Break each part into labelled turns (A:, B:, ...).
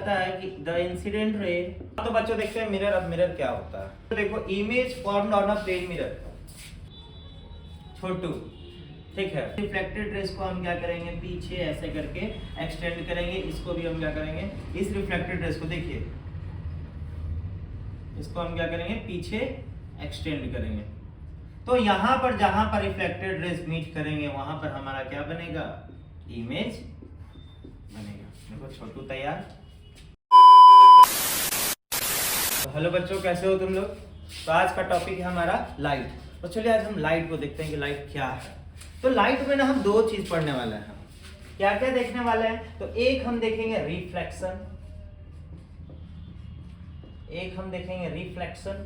A: कहता है कि द इंसिडेंट रे, तो बच्चों देखते हैं मिरर। अब मिरर क्या होता है, तो देखो image formed on a plane mirror, छोटू, ठीक है। रिफ्लेक्टेड रेस को हम क्या करेंगे, पीछे ऐसे करके एक्सटेंड करेंगे। इसको भी हम क्या करेंगे, इस रिफ्लेक्टेड रेस को देखिए, इसको हम क्या करेंगे, पीछे एक्सटेंड करेंगे। तो यहां पर जहां पर रिफ्लेक्टेड रेस मीट करेंगे वहां पर हमारा क्या बनेगा, इमेज बनेगा। देखो छोटू तैयार। तो हेलो बच्चों, कैसे हो तुम लोग। तो आज का टॉपिक है हमारा लाइट। तो चलिए आज हम लाइट को देखते हैं कि लाइट क्या है। तो लाइट में ना हम दो चीज पढ़ने वाले हैं। क्या क्या देखने वाले हैं, तो एक हम देखेंगे रिफ्लेक्शन, एक हम देखेंगे रिफ्लेक्शन,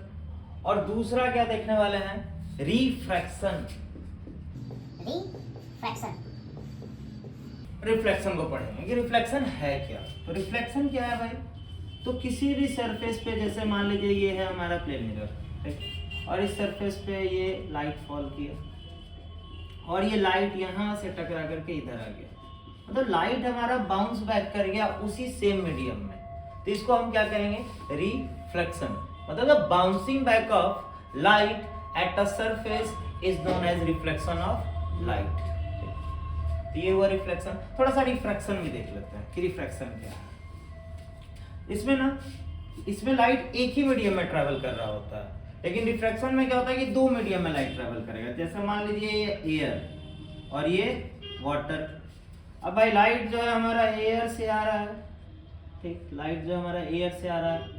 A: और दूसरा क्या देखने वाले हैं, रिफ्रैक्शन। रिफ्लेक्शन को पढ़ेंगे कि रिफ्लेक्शन है क्या। तो रिफ्लेक्शन क्या है भाई, तो किसी भी सरफेस पे, जैसे मान लीजिए ये है हमारा प्लेन मिरर, ठीक, और इस सरफेस पे ये लाइट फॉल किया और ये लाइट यहाँ से टकरा करके इधर आ गया, मतलब लाइट हमारा बाउंस बैक कर गया उसी सेम मीडियम में। तो इसको हम क्या कहेंगे, रिफ्लेक्शन। मतलब the bouncing back of light at a surface is known as reflection of light. तो ये हुआ रिफ्लेक्शन। थोड़ा सा रिफ्रैक्शन भी देख लेते हैं कि रिफ्रैक्शन क्या है। इसमें ना, इसमें लाइट एक ही मीडियम में ट्रेवल कर रहा होता है, लेकिन रिफ्रैक्शन में क्या होता है कि दो मीडियम में लाइट ट्रेवल करेगा। जैसे मान लीजिए ये एयर और ये वाटर। अब भाई लाइट जो है हमारा एयर से आ रहा है, ठीक, लाइट जो हमारा एयर से आ रहा है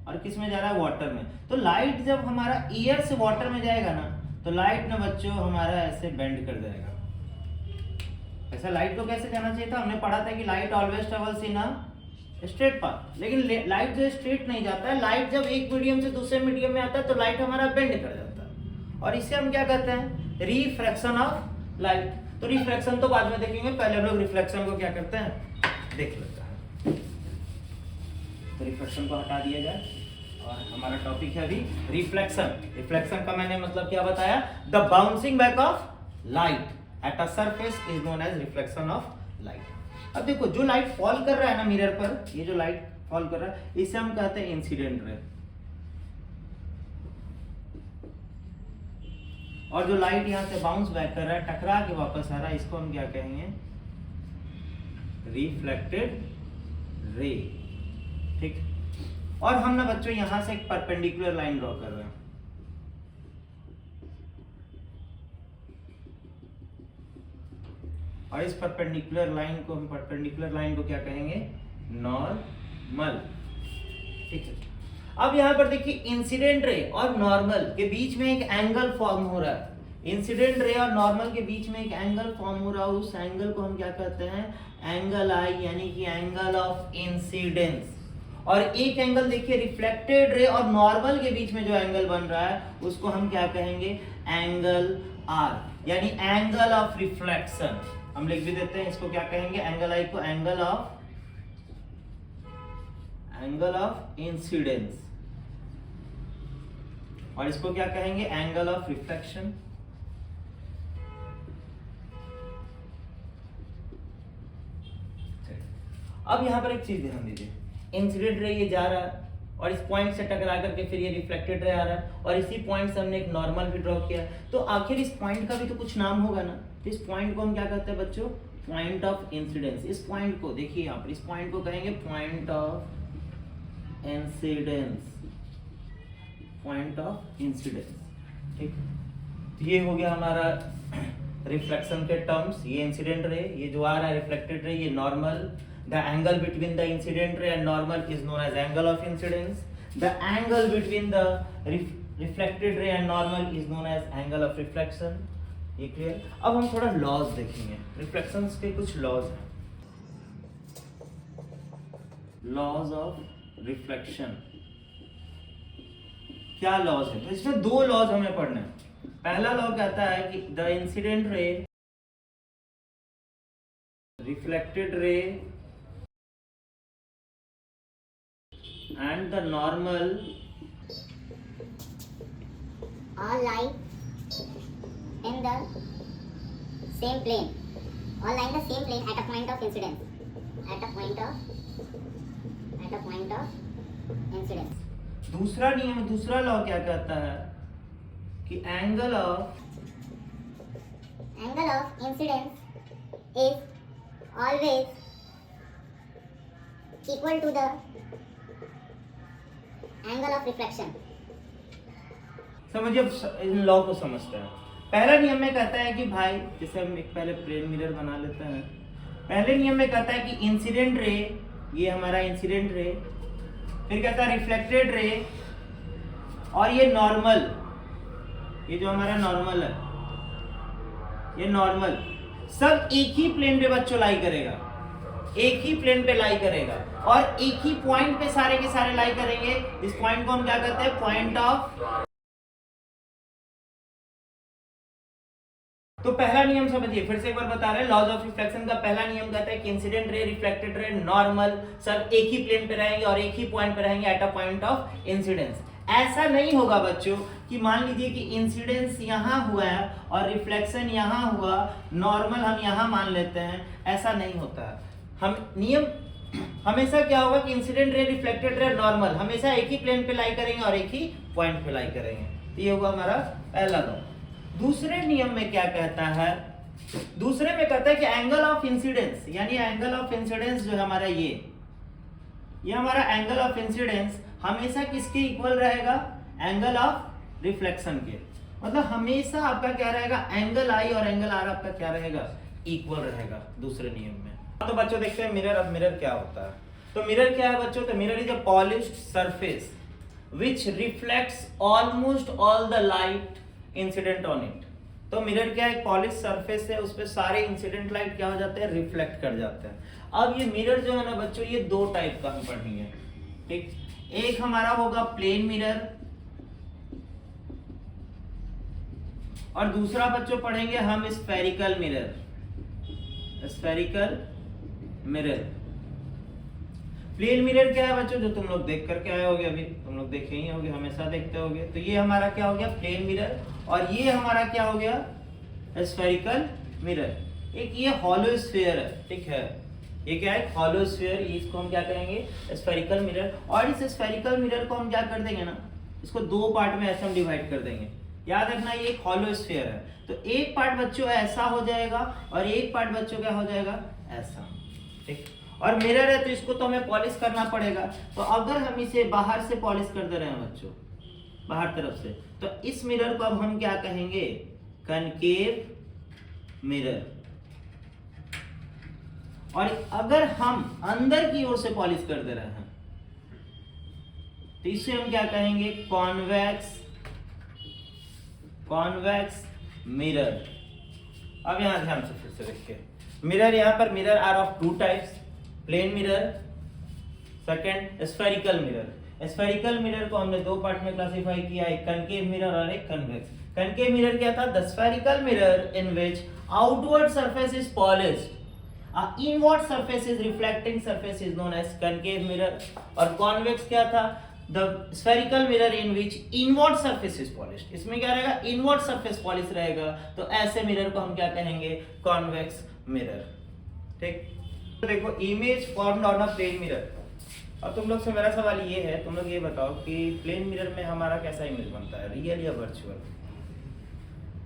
A: और किस में जा रहा है, वाटर में। तो लाइट जब हमारा एयर से वाटर में जाएगा ना, तो लाइट ना बच्चों हमारा ऐसे बेंड कर जाएगा। ऐसा लाइट को कैसे जाना चाहिए था, हमने पढ़ा था कि light always travels in a straight path, लेकिन लाइट जो स्ट्रेट नहीं जाता है। लाइट जब एक मीडियम से दूसरे मीडियम में आता है तो लाइट हमारा बेंड कर जाता है, और इसे हम क्या कहते हैं, रिफ्रैक्शन ऑफ लाइट। तो रिफ्रैक्शन तो बाद में देखेंगे, पहले हम लोग रिफ्लेक्शन को क्या करते हैं, देख लेते हैं। तो रिफ्लेक्शन को हटा दिया जाए और हमारा टॉपिक है अभी रिफ्लेक्शन। रिफ्लेक्शन का मैंने मतलब क्या बताया, the bouncing back of light at a surface is known as reflection of light. अब देखो जो लाइट फॉल कर रहा है ना मिरर पर, ये जो लाइट फॉल कर रहा है इसे हम कहते हैं इंसिडेंट रे, और जो लाइट यहां से बाउंस बैक कर रहा है, टकरा के वापस आ रहा है, इसको हम क्या कहेंगे, रिफ्लेक्टेड रे, ठीक। और हम ना बच्चों यहां से एक परपेंडिकुलर लाइन ड्रॉ कर रहे हैं, और इस परपेंडिकुलर लाइन को क्या कहेंगे, नॉर्मल, ठीक है। अब यहां पर देखिए इंसिडेंट रे और नॉर्मल के बीच में एक एंगल फॉर्म हो रहा है। इंसिडेंट रे और नॉर्मल के बीच में एक एंगल फॉर्म हो रहा है, उस एंगल को हम क्या कहते हैं, एंगल आई, यानी कि एंगल ऑफ इंसिडेंस। और एक एंगल देखिए रिफ्लेक्टेड रे और नॉर्मल के बीच में जो एंगल बन रहा है उसको हम क्या कहेंगे, एंगल आर, यानी एंगल ऑफ रिफ्लेक्शन। हम लिख भी देते हैं इसको, क्या कहेंगे, एंगल आई को एंगल ऑफ इंसिडेंस, और इसको क्या कहेंगे, एंगल ऑफ रिफ्लेक्शन। अब यहां पर एक चीज ध्यान दीजिए, इंसिडेंट रे ये जा रहा है और इस पॉइंट से टकरा करके फिर ये रिफ्लेक्टेड रे आ रहा है, और इसी पॉइंट से हमने एक नॉर्मल भी ड्रॉ किया। तो आखिर इस पॉइंट का भी तो कुछ नाम होगा ना, तो इस पॉइंट को हम क्या कहते हैं बच्चों, पॉइंट ऑफ इंसिडेंस। इस पॉइंट को देखिए यहाँ पर, इस पॉइंट को कहेंगे point of incidence, point of incidence, ठीक। तो ये हो गया हमारा रिफ्लेक्शन के टर्म्स। ये इंसिडेंट रे, ये जो आ रहा है रिफ्लेक्टेड रे, ये normal. The angle between the incident ray and normal is known as angle of incidence. The angle between the reflected ray and normal is known as angle of reflection. ये clear. अब हम थोड़ा laws देखेंगे, reflections के कुछ laws हैं। Laws of reflection क्या laws है, तो इसमें दो लॉज हमें पढ़ना है। पहला लॉ कहता है कि the incident ray, reflected ray and the normal
B: all lie in the same plane, all lie in the same plane at a point of incidence, at a point point of incidence.
A: दूसरा नियम, दूसरा law क्या कहता है कि angle of
B: Incidence is always equal to the angle of reflection.
A: समझिए, in law को समझते हैं। पहला नियम में कहता है कि भाई, जैसे हम एक पहले प्लेन मिरर बना लेते हैं। पहले नियम में कहता है कि इंसिडेंट रे, ये हमारा इंसिडेंट रे, फिर कहता है रिफ्लेक्टेड रे, और ये नॉर्मल, ये जो हमारा नॉर्मल है, ये नॉर्मल सब एक ही प्लेन पे बच्चों लाई करेगा, एक ही प्लेन पे लाई करेगा और एक ही पॉइंट पे सारे के सारे लाई करेंगे। इस पॉइंट को हम क्या कहते हैं? Point of. तो पहला नियम समझिए, फिर से एक बार बता रहे हैं। लॉज ऑफ रिफ्लेक्शन का पहला नियम कहता है कि incident ray, reflected ray, normal सब एक ही प्लेन पे रहेंगे और एक ही पॉइंट पे रहेंगे at a point of incidence. ऐसा नहीं होगा बच्चों कि मान लीजिए कि इंसिडेंस यहां हुआ है और रिफ्लेक्शन यहां हुआ, नॉर्मल हम यहां मान लेते हैं, ऐसा नहीं होता है। हम नियम हमेशा क्या होगा कि incident ray, reflected ray, normal हमेशा एक ही प्लेन पे लाई करेंगे और एक ही पॉइंट पे लाई करेंगे। तो ये होगा हमारा पहला लॉ। दूसरे नियम में क्या कहता है? दूसरे में कहता है कि एंगल ऑफ इंसिडेंस, यानी एंगल ऑफ इंसिडेंस जो हमारा ये हमारा एंगल ऑफ इंसिडेंस हमेशा किसके इक्वल रहेगा? एंगल ऑफ रिफ्लेक्शन के। मतलब हमेशा आपका क्या रहेगा? एंगल आई और एंगल आर आपका क्या रहेगा? इक्वल रहेगा दूसरे नियम में। तो बच्चों देखते हैं मिरर। अब मिरर क्या होता है? तो मिरर क्या है बच्चों? तो mirror is a polished surface which reflects almost all the light incident on it। तो मिरर क्या है? एक पॉलिश सरफेस है, उस पे सारे इंसिडेंट लाइट क्या हो जाते हैं? रिफ्लेक्ट कर जाते हैं। अब ये मिरर जो है ना बच्चों, ये दो टाइप का हम पढ़ेंगे, ठीक। एक हमारा होगा प्लेन मिरर और दूसरा बच्चों पढ़ेंगे हम spherical mirror. Spherical mirror, plane mirror क्या है बच्चों? जो तुम लोग देख करके आए होगे, अभी तुम लोग देखे ही होगे, हमेशा देखते होगे। तो ये हमारा क्या हो गया? Plane mirror. और ये हमारा क्या हो गया? Spherical mirror. एक ये हॉलो स्फीयर है, ठीक है। ये क्या है? Hollow sphere. इसको हम क्या कहेंगे? Spherical mirror. और इस स्फेरिकल मिरर को हम क्या कर देंगे ना, इसको दो पार्ट में ऐसे हम डिवाइड कर देंगे। याद रखना ये एक हॉलो स्फीयर है, तो एक पार्ट बच्चों ऐसा हो जाएगा और एक पार्ट बच्चों क्या हो जाएगा? ऐसा, ठीक। और मिरर है तो इसको तो हमें पॉलिश करना पड़ेगा। तो अगर हम इसे बाहर से पॉलिश कर दे रहे हैं बच्चों, बाहर तरफ से, तो इस मिरर को अब हम क्या कहेंगे? Concave mirror. और अगर हम अंदर की ओर से पॉलिश कर दे रहे हैं तो इसे हम क्या कहेंगे? Convex mirror. अब यहां ध्यान से फिर से देखिए, मिरर यहां पर mirror are of two types, plane mirror, second spherical mirror. Spherical mirror को हमने दो पार्ट में क्लासिफाई किया, एक कनकेव मिरर और एक कन्वेक्स। कनकेव मिरर क्या था? The spherical mirror in which outward surface is polished, inward surface is reflecting surface is known as concave mirror. और कॉन्वेक्स क्या था? The spherical mirror in which inward surface is polished. इसमें क्या रहेगा? Inward surface polish रहेगा। तो ऐसे mirror को हम क्या कहेंगे? कॉन्वेक्स मिरर, ठीक। तो देखो, image formed on a plane mirror. अब तुम लोग से मेरा सवाल ये है, तुम लोग ये बताओ कि प्लेन मिरर में हमारा कैसा इमेज बनता है, रियल या वर्चुअल?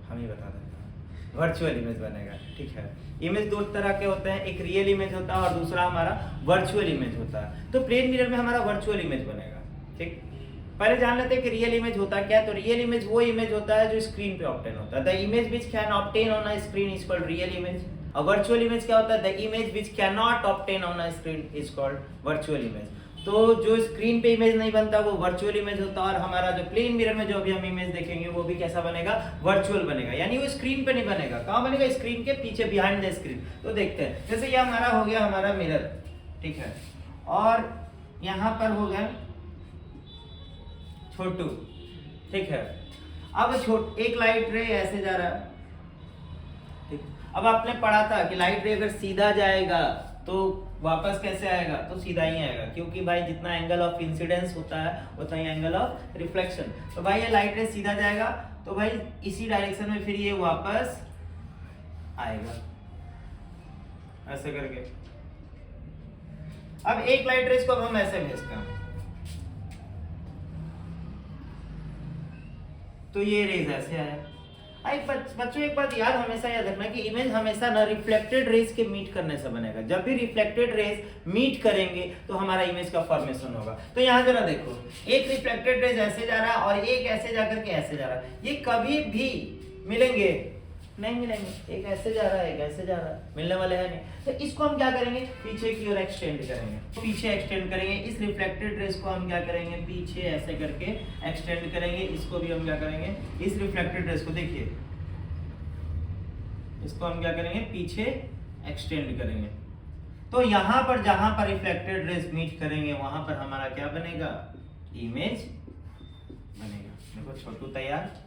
A: हम ये बता देते हैं, वर्चुअल इमेज बनेगा, ठीक है। इमेज दो तरह के होते हैं, एक रियल इमेज होता है और दूसरा हमारा वर्चुअल इमेज होता है। तो प्लेन मिरर में हमारा वर्चुअल इमेज बनेगा, ठीक। पहले जान लेते हैं कि रियल इमेज होता क्या है। तो रियल इमेज वो इमेज होता है जो स्क्रीन पे ऑब्टेन होता है। The image which can obtain on a screen is called real image. और वर्चुअल इमेज क्या होता है? The image which can not obtain on a screen is called virtual image. तो जो स्क्रीन पे इमेज नहीं बनता वो वर्चुअल इमेज होता है, और हमारा जो प्लेन मिरर में जो अभी हम इमेज देखेंगे वो भी कैसा बनेगा? वर्चुअल बनेगा। यानी वो स्क्रीन पे नहीं बनेगा। कहाँ बनेगा? स्क्रीन के पीछे, बिहाइंड द स्क्रीन। तो देखते हैं, जैसे ये हमारा हो गया हमारा मिरर, ठीक है, और यहाँ पर हो गया छोटू, ठीक है। अब एक लाइट रे ऐसे जा रहा है, ठीक। अब आपने पढ़ा था कि लाइट रे अगर सीधा जाएगा तो वापस कैसे आएगा? तो सीधा ही आएगा, क्योंकि भाई जितना एंगल ऑफ इंसिडेंस होता है उतना ही एंगल ऑफ रिफ्लेक्शन। तो भाई ये लाइट रे सीधा जाएगा तो भाई इसी डायरेक्शन में फिर ये वापस आएगा, ऐसे करके। अब एक लाइट रेस को अब हम ऐसे भेजते हैं, तो ये रेज ऐसे आया। बच्चों एक बात याद हमेशा याद रखना कि इमेज हमेशा ना रिफ्लेक्टेड रेज के मीट करने से बनेगा। जब भी रिफ्लेक्टेड रेज मीट करेंगे तो हमारा इमेज का फॉर्मेशन होगा। तो यहाँ जरा देखो, एक रिफ्लेक्टेड रेज ऐसे जा रहा है और एक ऐसे जाकर के ऐसे जा रहा है, ये कभी भी मिलेंगे नहीं मिलेंगे। एक ऐसे जा रहा है, एक ऐसे जा रहा है, मिलने वाले हैं नहीं। तो इसको हम क्या करेंगे, पीछे की ओर एक्सटेंड करेंगे, पीछे एक्सटेंड करेंगे। इस रिफ्लेक्टेड रेज को हम क्या करेंगे, पीछे ऐसे करके एक्सटेंड करेंगे। इसको भी हम क्या करेंगे, इस रिफ्लेक्टेड रेज को देखिए, इसको हम क्या करेंगे, पीछे एक्सटेंड करेंगे। तो यहाँ पर जहां पर रिफ्लेक्टेड रेज मीट करेंगे वहां पर हमारा क्या बनेगा, इमेज बनेगा। देखो छोटू तैयार।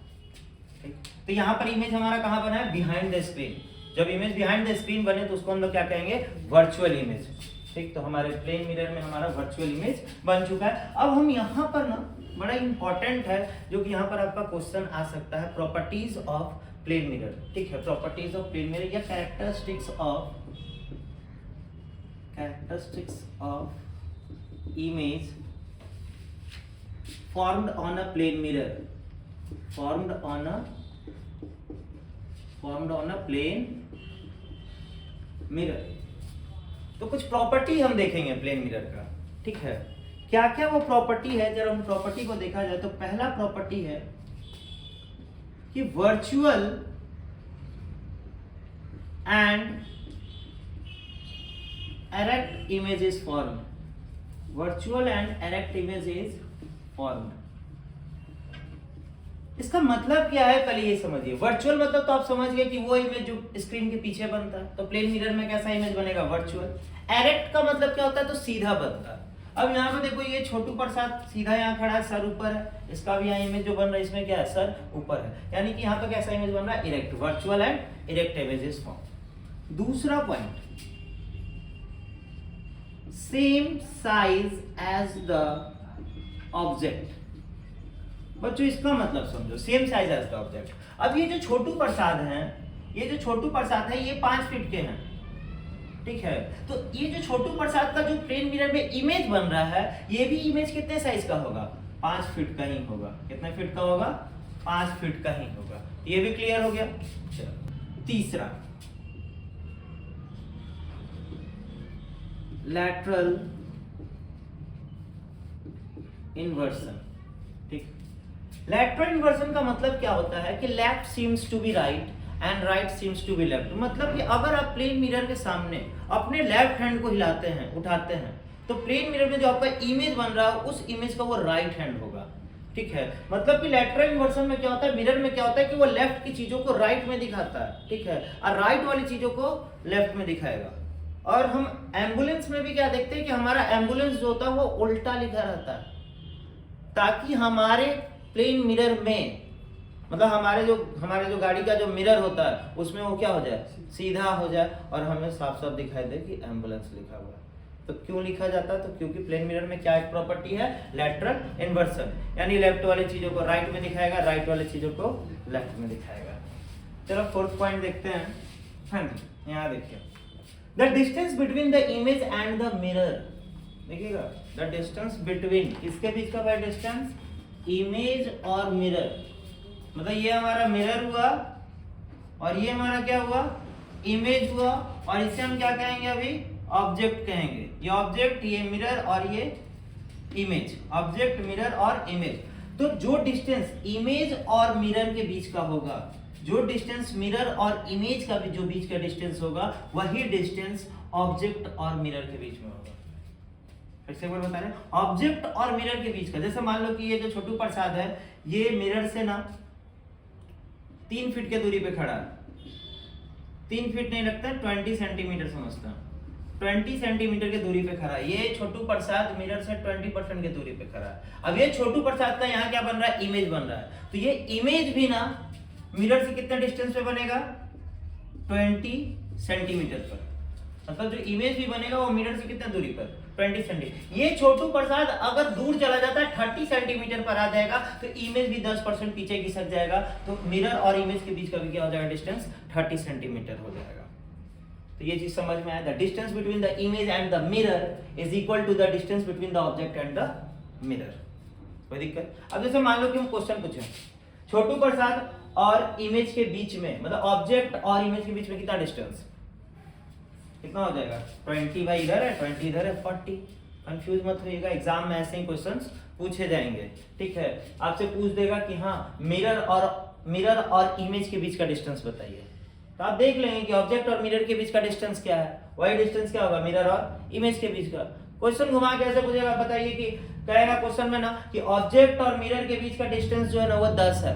A: तो यहाँ पर इमेज हमारा कहाँ बना है, बिहाइंड द स्क्रीन। जब इमेज बिहाइंड द स्क्रीन बने तो उसको हम लोग क्या कहेंगे, वर्चुअल इमेज। ठीक, तो हमारे प्लेन मिरर में हमारा वर्चुअल इमेज बन चुका है। अब हम यहाँ पर ना बड़ा इंपॉर्टेंट है जो कि यहाँ पर आपका क्वेश्चन आ सकता है, प्रॉपर्टीज ऑफ प्लेन मिरर। ठीक है, प्रॉपर्टीज ऑफ प्लेन मिरर या characteristics of image formed on a plane mirror, formed on a plane mirror। तो कुछ प्रॉपर्टी हम देखेंगे प्लेन मिरर का। ठीक है, क्या क्या वो प्रॉपर्टी है, जरा उन प्रॉपर्टी को देखा जाए तो पहला प्रॉपर्टी है कि virtual and erect image is formed, virtual and erect image is formed। इसका मतलब क्या है, पहले ये समझिए। वर्चुअल मतलब तो आप समझ गए कि वो इमेज जो स्क्रीन के पीछे बनता है, तो प्लेन मिरर में कैसा इमेज बनेगा, वर्चुअल। एरेक्ट का मतलब क्या होता है, तो सीधा बनता है। अब यहाँ पे देखो, ये छोटू प्रसाद सीधा यहाँ खड़ा है, सर ऊपर है, इसका भी यहाँ इमेज जो बन रहा है इसमें क्या है, सर ऊपर है, यानी कि यहाँ पे कैसा इमेज बन रहा है, erect. Virtual and erect image is form. दूसरा point, same size as the object. बच्चों इसका मतलब समझो, same size as the object. अब ये जो छोटू प्रसाद हैं, ये 5 फीट के हैं। ठीक है, तो ये जो छोटू प्रसाद का जो प्लेन मिरर में इमेज बन रहा है, ये भी इमेज कितने साइज का होगा, 5 फीट का ही होगा। कितने फीट का होगा, 5 फीट का ही होगा। ये भी क्लियर हो गया। चलो तीसरा, लैटरल इन्वर्सन। ठीक, लैटरल इन्वर्सन का मतलब क्या होता है कि left seems to be right and right seems to be left. मतलब कि अगर आप प्लेन मिरर के सामने अपने लेफ्ट हैंड को हिलाते हैं, उठाते हैं, तो प्लेन मिरर में जो आपका इमेज बन रहा है उस इमेज का वो राइट हैंड होगा। ठीक है, मतलब कि लैटरल इन्वर्सन में क्या होता है, मिरर में क्या होता है कि वो लेफ्ट की चीजों को राइट में दिखाता है। ठीक है, और राइट वाली चीजों को लेफ्ट में दिखाएगा। और हम एम्बुलेंस में भी क्या देखते हैं कि हमारा एम्बुलेंस जो होता है वो उल्टा लिखा रहता है, ताकि हमारे प्लेन मिरर में, मतलब हमारे जो गाड़ी का जो मिरर होता है उसमें वो क्या हो जाए, सीधा हो जाए और हमें साफ साफ दिखाई दे कि एम्बुलेंस लिखा हुआ है। तो क्यों लिखा जाता है, तो क्योंकि प्लेन मिरर में क्या एक प्रॉपर्टी है, लैटरल इन्वर्सन, यानी लेफ्ट वाली चीजों को राइट में दिखाएगा, राइट वाली चीजों को लेफ्ट में दिखाएगा। चलो फोर्थ पॉइंट देखते हैं। हाँ जी, यहाँ देखिए, the distance between the image and the mirror. देखिएगा, द डिस्टेंस बिटवीन, किसके बीच का भाई डिस्टेंस, इमेज और मिरर। मतलब ये हमारा मिरर हुआ और ये हमारा क्या हुआ, इमेज हुआ, और इसे हम क्या कहेंगे, अभी ऑब्जेक्ट कहेंगे। ये ऑब्जेक्ट, ये मिरर और ये इमेज, ऑब्जेक्ट, मिरर और इमेज। तो जो डिस्टेंस इमेज और मिरर के बीच का होगा, जो डिस्टेंस मिरर और इमेज का भी जो बीच का डिस्टेंस होगा, वही डिस्टेंस ऑब्जेक्ट और मिरर के बीच में होगा। फिर से एक बार बता रहे हैं, ऑब्जेक्ट और मिरर के बीच का। जैसे मान लो कि ये जो छोटू प्रसाद है, ये मिरर से ना 3 फीट के दूरी पे खड़ा है। 3 फीट नहीं लगता, 20 सेंटीमीटर समझता है, 20 सेंटीमीटर के दूरी पे खड़ा है। ये छोटू प्रसाद मिरर से 20% के दूरी पे खड़ा है। अब ये छोटू प्रसाद का यहाँ क्या बन रहा है, इमेज बन रहा है। तो ये इमेज भी ना मिरर से कितने डिस्टेंस पे बनेगा, 20 सेंटीमीटर पर। मतलब जो इमेज भी बनेगा वो मिरर से कितने दूरी पर, 20 सेंटीमीटर। ये छोटू प्रसाद अगर दूर चला जाता है, 30 सेंटीमीटर पर आ जाएगा, तो इमेज भी 10% पीछे खिसक जाएगा। तो मिरर और इमेज के बीच का भी क्या हो जाएगा, डिस्टेंस 30 सेंटीमीटर हो जाएगा। तो ये चीज समझ में आया, the distance between the image and the mirror is equal to the distance between the object and the mirror. कोई दिक्कत? अब जैसे मान लो कि हम क्वेश्चन पूछे छोटू प्रसाद और इमेज के बीच में, मतलब ऑब्जेक्ट और इमेज के बीच में कितना डिस्टेंस, कितना हो जाएगा? 20 भाई इधर है, 20 इधर है, 40। कंफ्यूज मत होइएगा, एग्जाम में ऐसे ही क्वेश्चंस पूछे जाएंगे, ठीक है। आपसे पूछ देगा कि हाँ मिरर और इमेज के बीच का डिस्टेंस बताइए, तो आप देख लेंगे कि ऑब्जेक्ट और मिरर के बीच का डिस्टेंस क्या है, वही डिस्टेंस क्या होगा मिरर और इमेज के बीच का। क्वेश्चन घुमा के ऐसे पूछेगा, बताइए कि कहेगा क्वेश्चन में ना कि ऑब्जेक्ट और मिरर के बीच का डिस्टेंस जो है ना वो 10 है,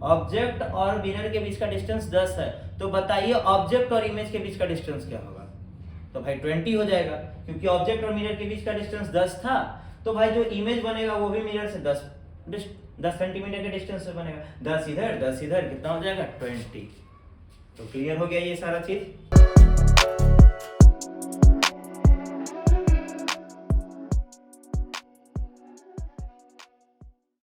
A: ऑब्जेक्ट और मिरर के बीच का डिस्टेंस 10 है, तो बताइए ऑब्जेक्ट और इमेज के बीच का डिस्टेंस क्या होगा? तो भाई 20 हो जाएगा, क्योंकि ऑब्जेक्ट और मिरर के बीच का डिस्टेंस 10 था, तो भाई जो इमेज बनेगा वो भी मिरर से 10 सेंटीमीटर के डिस्टेंस से बनेगा। 10 इधर 10 इधर, कितना हो जाएगा? 20। तो क्लियर हो गया ये सारा चीज।